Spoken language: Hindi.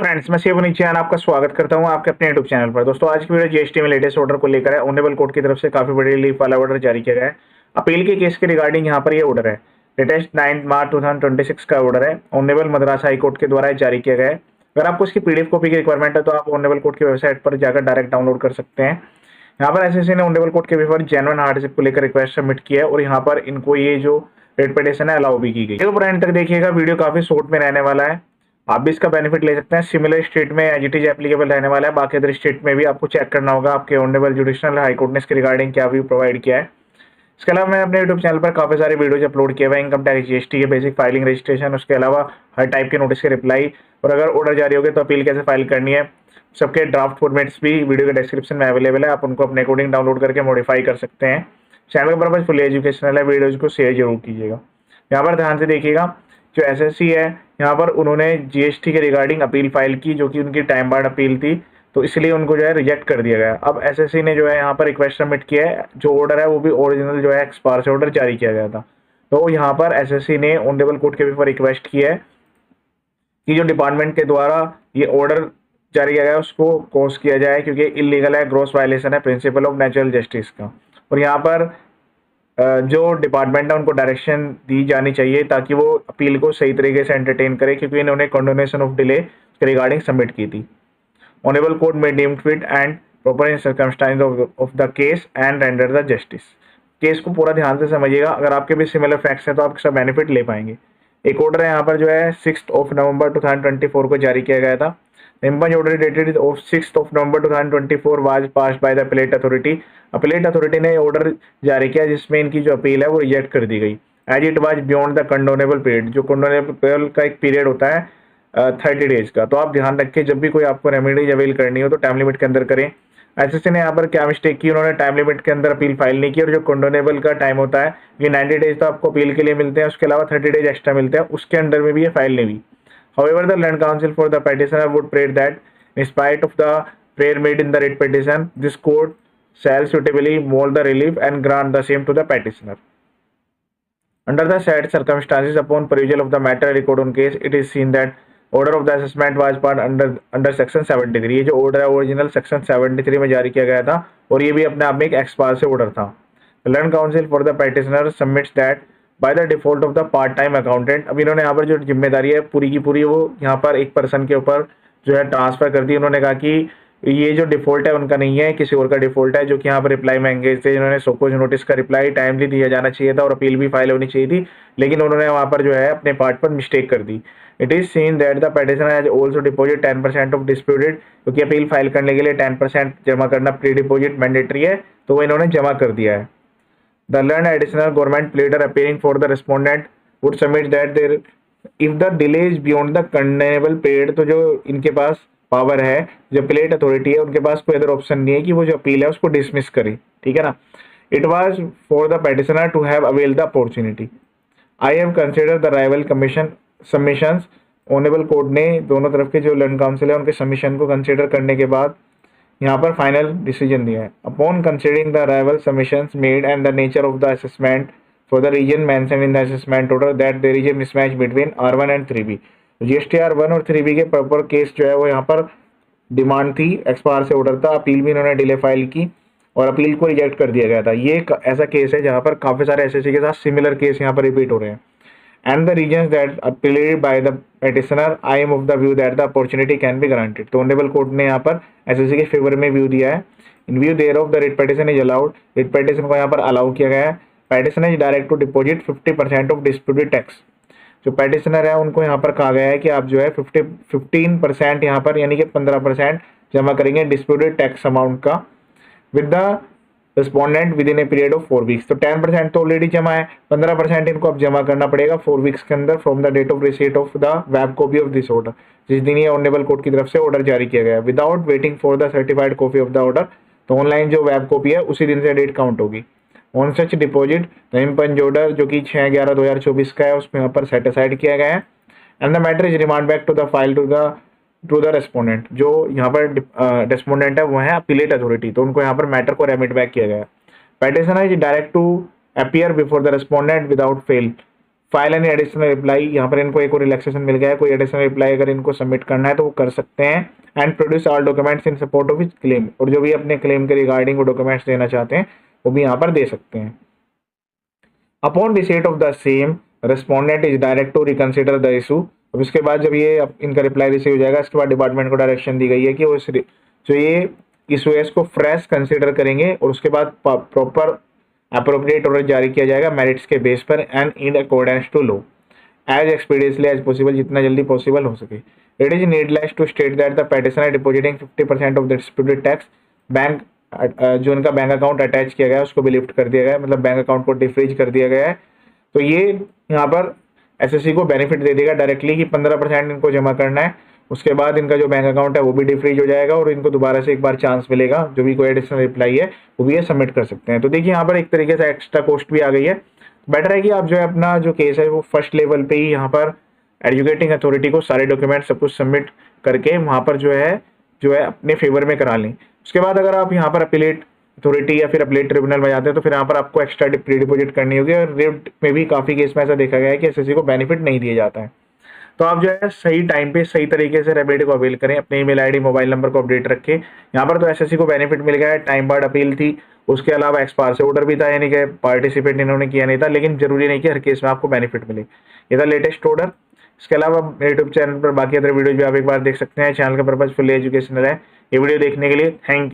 फ्रेंड्स, मैं शिव नीचियान आपका स्वागत करता हूं आपके अपने यूट्यूब चैनल पर। दोस्तों, आज की वीडियो जीएसटी में लेटेस्ट ऑर्डर को लेकर है। ऑनरेबल कोर्ट की तरफ से काफी बड़ी रिलीफ वाला ऑर्डर जारी किया गया है। अपील के केस के रिगार्डिंग यहाँ पर ये ऑर्डर है। लेटेस्ट 9 मार्च 2026 का ऑर्डर है। ऑनरेबल मद्रास हाई कोर्ट के द्वारा जारी किया गया है। अगर आपको इसकी पीडीएफ कॉपी की रिक्वायरमेंट है तो आप ऑनरेबल कोर्ट की वेबसाइट पर जाकर डायरेक्ट डाउनलोड कर सकते हैं। यहाँ पर एसएससी ने ऑनरेबल कोर्ट के पेपर जेन्युइन हार्डशिप को लेकर रिक्वेस्ट सबमिट किया है और यहाँ पर इनको ये जो रेट पिटीशन है अलाउ भी की गई। पूरा एंड तक देखिएगा, वीडियो काफी शॉर्ट में रहने वाला है। आप भी इसका बेनिफिट ले सकते हैं। सिमिलर स्टेट में एज इट इज एप्लीकेबल रहने वाला है। बाकी अदर स्टेट में भी आपको चेक करना होगा आपके ऑनरेबल जुडिशनल हाई कोर्ट ने इसके रिगार्डिंग क्या व्यू प्रोवाइड किया है। इसके अलावा मैंने अपने यूट्यूब चैनल पर काफी सारे वीडियोज अपलोड किए हुए हैं। इनकम टैक्स, जीएसटी के बेसिक फाइलिंग, रजिस्ट्रेशन, उसके अलावा हर टाइप के नोटिस के रिप्लाई और अगर ऑर्डर जारी हो गए तो अपील कैसे फाइल करनी है, सबके ड्राफ्ट फॉर्मेट्स भी वीडियो के डिस्क्रिप्शन में अवेलेबल है। आप उनको अपने अकॉर्डिंग डाउनलोड करके मॉडिफाई कर सकते हैं। चैनल का पर्पज फुल एजुकेशनल है। वीडियोज को शेयर जरूर कीजिएगा। यहाँ पर ध्यान से देखिएगा, जो एसएससी है यहाँ पर उन्होंने जीएसटी के रिगार्डिंग अपील फाइल की, जो कि उनकी टाइम बार्ड अपील थी, तो इसलिए उनको जो है रिजेक्ट कर दिया गया। अब एसएससी ने जो है यहाँ पर रिक्वेस्ट सबमिट किया है। जो ऑर्डर है वो भी ओरिजिनल जो है एक्सपायर से ऑर्डर जारी किया गया था। तो यहाँ पर एसएससी ने ऑनरेबल कोर्ट के पेपर रिक्वेस्ट की है कि जो डिपार्टमेंट के द्वारा ये ऑर्डर जारी किया गया उसको कोर्स किया जाए, क्योंकि इलीगल है, ग्रॉस वायलेशन है प्रिंसिपल ऑफ नेचुरल जस्टिस का। और यहाँ पर जो डिपार्टमेंट है उनको डायरेक्शन दी जानी चाहिए ताकि वो अपील को सही तरीके से एंटरटेन करे, क्योंकि इन्होंने कंडोनेशन ऑफ डिले के रिगार्डिंग सबमिट की थी। ऑनरेबल कोर्ट में deemed fit and proper in circumstances of the case and render the justice. Case को पूरा ध्यान से समझिएगा। अगर आपके भी सिमिलर फैक्ट्स हैं तो आप इसका बेनिफिट ले पाएंगे। एक ऑर्डर है यहाँ पर जो है 6 नवंबर 2024 को जारी किया गया था। Impugned order dated of 6 November 2024 was passed by the appellate authority. Appellate authority ने ऑर्डर जारी किया जिसमें इनकी जो अपील है वो रिजेक्ट कर दी गई, as it was beyond the condonable period. जो कंडोनेबल का एक पीरियड होता है 30 डेज का। तो आप ध्यान रखें, जब भी कोई आपको रेमेडीज अवेल करनी हो तो टाइम लिमिट के अंदर करें। एसएससी ने यहाँ पर क्या मिस्टेक की, उन्होंने टाइम लिमिट के अंदर अपील फाइल नहीं की, और जो कंडोनेबल का टाइम होता है ये 90 डेज तो आपको अपील के लिए मिलते हैं, उसके अलावा 30 डेज एक्स्ट्रा मिलते हैं, उसके अंडर में भी ये फाइल नहीं हुई। However the learned counsel for the petitioner would pray that in spite of the prayer made in the writ petition, this court shall suitably mold the relief and grant the same to the petitioner. Under the said circumstances, upon perusal of the matter record on case, it is seen that order of the assessment was part under section 73। ये जो ऑर्डर है ओरिजिनल सेक्शन 73 में जारी किया गया था और ये भी अपने आप में एक एक्सपायर से ऑर्डर था। Land counsel for the petitioner submits that by the default of the part time accountant. अब इन्होंने यहाँ पर जो जिम्मेदारी है पूरी की पूरी वो यहाँ पर एक पर्सन के ऊपर जो है ट्रांसफर कर दी। उन्होंने कहा कि ये जो डिफॉल्ट है उनका नहीं है, किसी और का डिफॉल्ट है, जो कि यहाँ पर रिप्लाई में एंगेज थे। इन्होंने सोकोज नोटिस का रिप्लाई टाइमली दिया जाना चाहिए था और अपील भी फाइल होनी चाहिए थी, लेकिन उन्होंने वहाँ पर जो है अपने पार्ट पर मिस्टेक कर दी। It is seen that the petitioner has also deposit 10% of disputed, क्योंकि अपील फाइल करने के लिए 10% जमा करना प्री डिपॉजिट मैंडेटरी है, तो वो इन्होंने जमा कर दिया है। The learned additional government pleader appearing for the respondent would submit that there if the delay is beyond the condonable period. तो जो इनके पास पावर है, जो अपीलेट अथॉरिटी है, उनके पास कोई अदर ऑप्शन नहीं है कि वो जो अपील है उसको डिसमिस करे, ठीक है ना। It was for the petitioner to have avail the opportunity. I have consider the rival commission submissions. Honourable court ने दोनों तरफ के जो लैंड काउंसिल है उनके सबमिशन को कंसिडर करने के बाद यहाँ पर फाइनल डिसीजन दिया है। Upon considering the rival submissions made and the nature of the assessment for the reason mentioned in the assessment order that there is a mismatch between R1 and 3B। GSTR 1 और 3B के प्रॉपर केस जो है वो यहाँ पर डिमांड थी, एक्सपायर से ऑर्डर था, अपील भी इन्होंने डिले फाइल की और अपील को रिजेक्ट कर दिया गया था। ये ऐसा केस है जहाँ पर काफी सारे एसएससी के साथ सिमिलर केस यहाँ पर रिपीट हो रहे हैं। And the reason that appealed by the petitioner, I am of the view that the opportunity can be granted. तो ऑनरेबल कोर्ट ने यहाँ पर एसएससी के फेवर में व्यू दिया है। In view thereof the writ petition is allowed. Writ petition को यहाँ पर अलाउ किया गया है। Petitioner is direct to deposit 50% of disputed tax. जो पेटिशनर है उनको यहाँ पर कहा गया है कि आप जो है 15% यहाँ पर यानी कि 15% जमा करेंगे डिस्प्यूटेड टैक्स अमाउंट का with the respondent with in a period of 4 weeks. तो 10% तो ऑलरेडी जमा है, 15% इनको अब जमा करना पड़ेगा 4 वीक्स के अंदर from the date of receipt of the web copy of this order, जिस दिन ये ऑनरेबल कोर्ट की तरफ से ऑर्डर जारी किया गया, without waiting for the certified copy of the order. तो ऑनलाइन जो वेब कॉपी है उसी दिन से डेट काउंट होगी। On such deposit the impugned order जो कि 6/11/2024 का है उसमें यहाँ पर सेट असाइड किया गया है। And the matter is remand back to the file to the respondent. जो यहाँ पर रेस्पोंडेंट है वो है अपीलेट अथॉरिटी, तो उनको यहाँ पर मैटर को रेमिट बैक किया गया है। Petitioner is direct to appear before the respondent without fail file any additional reply, यहाँ पर इनको एक और रिलैक्सेशन मिल गया है, कोई एडिशनल रिप्लाई अगर इनको सबमिट करना है तो वो कर सकते हैं। And produce all documents in support of his claim, और जो भी अपने क्लेम के रिगार्डिंग वो डॉक्यूमेंट्स देना चाहते हैं वो भी यहाँ पर दे सकते हैं। Upon receipt of the same respondent is direct to reconsider the issue. अब इसके बाद जब ये इनका रिप्लाई रिसीव हो जाएगा, इसके बाद डिपार्टमेंट को डायरेक्शन दी गई है कि वो जो ये इशू है इसको फ्रेश कंसिडर करेंगे और उसके बाद प्रॉपर अप्रोप्रिएट ऑर्डर जारी किया जाएगा मेरिट्स के बेस पर and in accordance to law as expeditiously as possible, जितना जल्दी पॉसिबल हो सके। It is needless to state that the petitioner depositing 50% of the disputed tax bank, जो उनका बैंक अकाउंट अटैच किया गया है उसको भी लिफ्ट कर दिया गया है, मतलब बैंक अकाउंट को डिफ्रीज कर दिया गया है। तो ये यहाँ पर एसएससी को बेनिफिट दे देगा डायरेक्टली कि 15% इनको जमा करना है, उसके बाद इनका जो बैंक अकाउंट है वो भी डिफ्रीज हो जाएगा और इनको दोबारा से एक बार चांस मिलेगा, जो भी कोई एडिशनल रिप्लाई है वो भी ये सबमिट कर सकते हैं। तो देखिए यहाँ पर एक तरीके से एक्स्ट्रा कॉस्ट भी आ गई है। बेटर है कि आप जो है अपना जो केस है वो फर्स्ट लेवल पे ही यहाँ पर एजुकेटिंग अथॉरिटी को सारे डॉक्यूमेंट सब कुछ सबमिट करके वहाँ पर जो है अपने फेवर में करा लें। उसके बाद अगर आप यहाँ पर अपीलेट अथॉरिटी या फिर अपीलेट ट्रिब्यूनल में जाते हैं तो फिर यहाँ पर आपको एक्स्ट्रा प्री डिपोजिट करनी होगी, और रिट में भी काफ़ी केस में ऐसा देखा गया है कि एसएससी को बेनिफिट नहीं दिया जाता है। तो आप जो है सही टाइम पे सही तरीके से रेबिलिटी को अवेल करें, अपने ईमेल आईडी मोबाइल नंबर को अपडेट रखें। यहाँ पर तो एसएससी को बेनिफिट मिल गया है, टाइम बार्ड अपील थी, उसके अलावा एक्सपायर से ऑर्डर भी था, यानी कि पार्टिसिपेट इन्होंने किया नहीं था, लेकिन जरूरी नहीं कि हर केस में आपको बेनिफिट मिले। ये था लेटेस्ट ऑर्डर। इसके अलावा मेरे यूट्यूब चैनल पर बाकी अदर वीडियो भी आप एक बार देख सकते हैं। चैनल का पर्पज फुल एजुकेशनल है। ये वीडियो देखने के लिए थैंक यू।